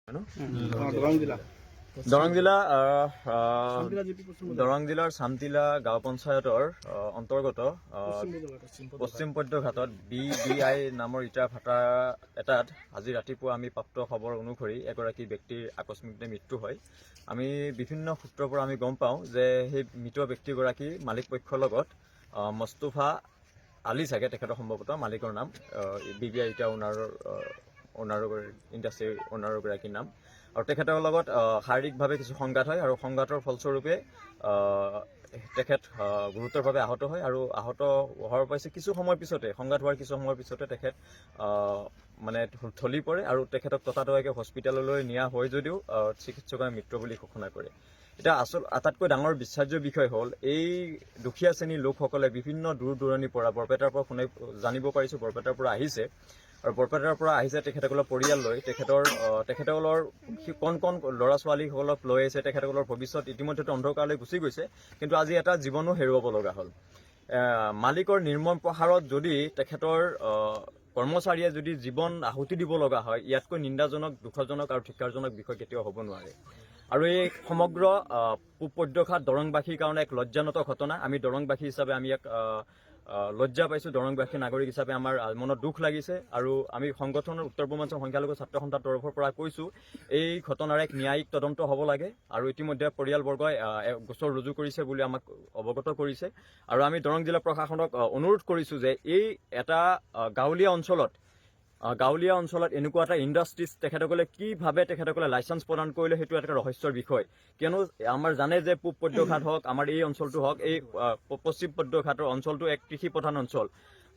দৰং জিলাৰ চামটিলা গাঁও পঞ্চায়তৰ অন্তৰ্গত পশ্চিম পদ্যঘাটত BBI নামৰ ইটা ভাটা এটাত আজি ৰাতিপুৱা আমি প্ৰাপ্ত খবৰ অনুসৰি এগৰাকী ব্যক্তিৰ আকস্মিকতে মৃত্যু হয়। আমি বিভিন্ন সূত্ৰৰ পৰা আমি গম পাওঁ যে সেই মৃত ব্যক্তিগৰাকী মালিক পক্ষৰ লগত মস্তুফা আলী চাগে তেখেতৰ সম্ভৱতঃ মালিকৰ নাম BBI ইটা ইণ্ডাষ্ট্ৰীৰ অনাৰগৰাকীৰ নাম আৰু তেখেতৰ লগত শাৰীৰিকভাৱে কিছু সংঘাত হয় আৰু সংঘাতৰ ফলস্বৰূপে তেখেত গুৰুতৰভাৱে আহত হয় আৰু আহত হোৱাৰ পাছত কিছু সময়ৰ পিছতে সংঘাত হোৱাৰ কিছু সময়ৰ পিছতে তেখেত মানে ঢলি পৰে আৰু তেখেতক ততাতৈয়াকৈ হস্পিটেললৈ নিয়া হয় যদিও চিকিৎসকে মৃত্যু বুলি ঘোষণা কৰে। এতিয়া আটাইতকৈ ডাঙৰ বিশ্বাস্য বিষয় হ'ল এই দুখীয়া শ্ৰেণীৰ লোকসকলে বিভিন্ন দূৰ দূৰণিৰ পৰা বৰপেটাৰ পৰা জানিব পাৰিছোঁ বৰপেটাৰ পৰা আহিছে আৰু বৰপেটাৰ পৰা আহিছে তেখেতসকলৰ পৰিয়াল লৈ তেখেতসকলৰ কণ ল'ৰা ছোৱালীসকলক লৈ আহিছে। তেখেতসকলৰ ভৱিষ্যত ইতিমধ্যে অন্ধকাৰলৈ গুচি গৈছে, কিন্তু আজি এটা জীৱনো হেৰুৱাব লগা হ'ল। মালিকৰ নিৰ্মম প্ৰহাৰত যদি তেখেতৰ কৰ্মচাৰীয়ে যদি জীৱন আহুতি দিব লগা হয়, ইয়াতকৈ নিন্দাজনক, দুখজনক আৰু ধিক্কাৰজনক বিষয় কেতিয়াও হ'ব নোৱাৰে। আৰু এই সমগ্ৰ পূব পদ্যঘাট দৰংবাসীৰ কাৰণে এক লজ্জানত ঘটনা। আমি দৰংবাসী হিচাপে আমি এক লজ্জা পাইছোঁ, দৰংবাসী নাগৰিক হিচাপে আমাৰ মনত দুখ লাগিছে আৰু আমি সংগঠনৰ উত্তৰ পূৰ্বাঞ্চল সংখ্যালঘু ছাত্ৰ সন্থাৰ তৰফৰ পৰা কৈছোঁ এই ঘটনাৰ এক ন্যায়িক তদন্ত হ'ব লাগে আৰু ইতিমধ্যে পৰিয়ালবৰ্গই গোচৰ ৰুজু কৰিছে বুলি আমাক অৱগত কৰিছে। আৰু আমি দৰং জিলা প্ৰশাসনক অনুৰোধ কৰিছোঁ যে এই এটা গাঁৱলীয়া অঞ্চলত এনেকুৱা এটা ইণ্ডাষ্ট্ৰিজ তেখেতসকলে তেখেতসকলে লাইচেঞ্চ প্ৰদান কৰিলে সেইটো এটা ৰহস্যৰ বিষয়। কিয়নো আমাৰ জানে যে পূব পদ্যঘাট হওক, আমাৰ এই অঞ্চলটো হওক, এই পশ্চিম পদ্যঘাটৰ অঞ্চলটো এক কৃষি প্ৰধান অঞ্চল।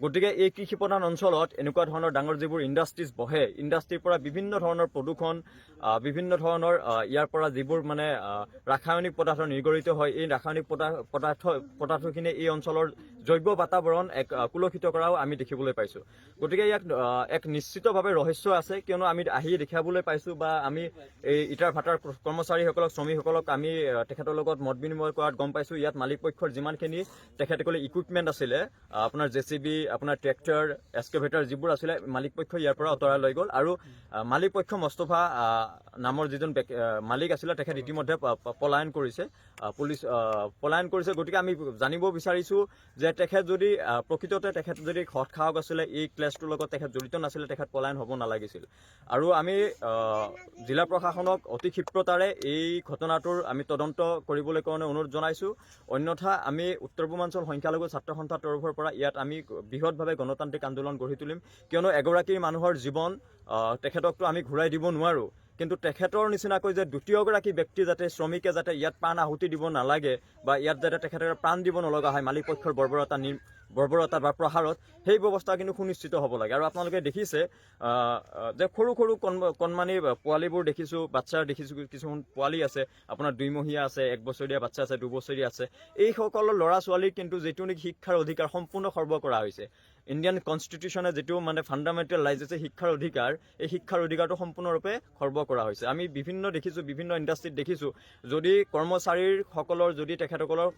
গতিকে এই কৃষি প্ৰধান অঞ্চলত এনেকুৱা ধৰণৰ ডাঙৰ যিবোৰ ইণ্ডাষ্ট্ৰিজ বহে, ইণ্ডাষ্ট্ৰিৰ পৰা বিভিন্ন ধৰণৰ প্ৰদূষণ, বিভিন্ন ধৰণৰ ইয়াৰ পৰা যিবোৰ মানে ৰাসায়নিক পদাৰ্থ নিৰ্গৰিত হয়, এই ৰাসায়নিক পদাৰ্থখিনি এই অঞ্চলৰ জৈৱ বাতাবৰণ এক কুলষিত কৰাও আমি দেখিবলৈ পাইছোঁ। গতিকে ইয়াত এক নিশ্চিতভাৱে ৰহস্য আছে, কিয়নো আমি আহি দেখাবলৈ পাইছোঁ বা আমি এই ইটাৰ ভাটাৰ কৰ্মচাৰীসকলক, শ্ৰমিকসকলক আমি তেখেতৰ লগত মত বিনিময় কৰাত গম পাইছোঁ ইয়াত মালিক পক্ষৰ যিমানখিনি তেখেতসকলে ইকুইপমেণ্ট আছিলে, আপোনাৰ JCB, আপোনাৰ ট্ৰেক্টৰ, এক্সকেভেটাৰ যিবোৰ আছিলে, মালিক পক্ষই ইয়াৰ পৰা আঁতৰাই লৈ গ'ল আৰু মালিক পক্ষ মস্তফা নামৰ যিজন মালিক আছিলে তেখেত ইতিমধ্যে পলায়ন কৰিছে, পলায়ন কৰিছে। গতিকে আমি জানিব বিচাৰিছোঁ যে তেখেত যদি প্ৰকৃততে তেখেত যদি সৎ সাহস আছিলে, এই ক্লেছটোৰ লগত তেখেত জড়িত নাছিলে, তেখেত পলায়ন হ'ব নালাগিছিল। আৰু আমি জিলা প্ৰশাসনক অতি ক্ষিপ্ৰতাৰে এই ঘটনাটোৰ আমি তদন্ত কৰিবলৈ কাৰণে অনুৰোধ জনাইছোঁ। অন্যথা আমি উত্তৰ পূৰ্বাঞ্চল সংখ্যালঘু ছাত্ৰ সন্থাৰ তৰফৰ পৰা ইয়াত আমি বৃহৎভাৱে গণতান্ত্ৰিক আন্দোলন গঢ়ি তুলিম। কিয়নো এগৰাকী মানুহৰ জীৱন তেখেতকতো আমি ঘূৰাই দিব নোৱাৰোঁ, কিন্তু তেখেতৰ নিচিনাকৈ যে দ্বিতীয়গৰাকী ব্যক্তি যাতে শ্ৰমিকে যাতে ইয়াত প্ৰাণ আহুতি দিব নালাগে বা ইয়াত যাতে তেখেতে প্ৰাণ দিব নলগা হয় মালিক পক্ষৰ বৰ্বৰতা বা প্ৰহাৰত, সেই ব্যৱস্থা কিন্তু সুনিশ্চিত হ'ব লাগে। আৰু আপোনালোকে দেখিছে যে সৰু কণমানি পোৱালিবোৰ দেখিছোঁ, বাচ্চা দেখিছোঁ, কিছুমান পোৱালি আছে, আপোনাৰ 2 মহীয়া আছে, 1 বছৰীয়া বাচ্চা আছে, 2 বছৰীয়া আছে। এইসকলৰ ল'ৰা ছোৱালীক কিন্তু যিটো নেকি শিক্ষাৰ অধিকাৰ সম্পূৰ্ণ খৰ্ব কৰা হৈছে। ইণ্ডিয়ান কনষ্টিটিউশ্যনে যিটো মানে ফাণ্ডামেণ্টেল ৰাইট আছে শিক্ষাৰ অধিকাৰ, এই শিক্ষাৰ অধিকাৰটো সম্পূৰ্ণৰূপে খৰ্ব কৰা হৈছে। আমি বিভিন্ন ইণ্ডাষ্ট্ৰিত দেখিছোঁ, যদি কৰ্মচাৰীসকলৰ যদি তেখেতসকলৰ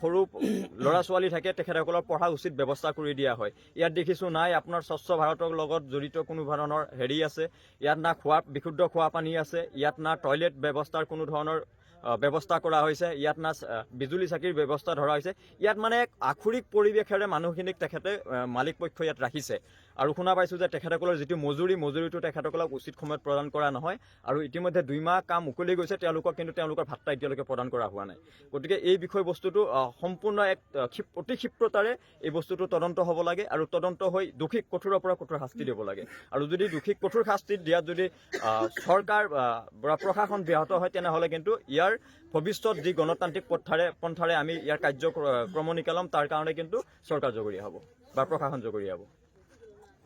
সৰু ল'ৰা ছোৱালী থাকে, তেখেতসকলৰ পঢ়া উচিত ব্যৱস্থা কৰি দিয়া হয়। ইয়াত দেখিছোঁ নাই আপোনাৰ স্বচ্ছ ভাৰতৰ লগত জড়িত কোনো ধৰণৰ হেৰি আছে, ইয়াত না বিশুদ্ধ খোৱা পানী আছে, ইয়াত না টয়লেট ব্যৱস্থাৰ কোনো ধৰণৰ ব্যৱস্থা কৰা হৈছে, ইয়াত না বিজুলী চাকিৰ ব্যৱস্থা ধৰা হৈছে। ইয়াত মানে এক আখৰিক পৰিৱেশেৰে মানুহখিনিক তেখেতে মালিক পক্ষ ইয়াত ৰাখিছে। আৰু শুনা পাইছোঁ যে তেখেতসকলৰ যিটো মজুৰিটো তেখেতসকলক উচিত সময়ত প্ৰদান কৰা নহয় আৰু ইতিমধ্যে 2 মাহ কাম উকলি গৈছে তেওঁলোকক, কিন্তু তেওঁলোকৰ ভাত্তা এতিয়ালৈকে প্ৰদান কৰা হোৱা নাই। গতিকে এই বিষয়বস্তুটো সম্পূৰ্ণ এক অতি ক্ষিপ্ৰতাৰে এই বস্তুটো তদন্ত হ'ব লাগে আৰু তদন্ত হৈ দোষীক কঠোৰৰ পৰা কঠোৰ শাস্তি দিব লাগে। আৰু যদি দোষীক কঠোৰ শাস্তি দিয়াত যদি চৰকাৰ বা প্ৰশাসন ব্যাহত হয়, তেনেহ'লে কিন্তু ইয়াৰ ভৱিষ্যত যি গণতান্ত্ৰিক পন্থাৰে আমি ইয়াৰ কাৰ্যক্ৰমণিকা ল'ম, তাৰ কাৰণে কিন্তু চৰকাৰ জগৰীয়া হ'ব বা প্ৰশাসন জগৰীয়া হ'ব।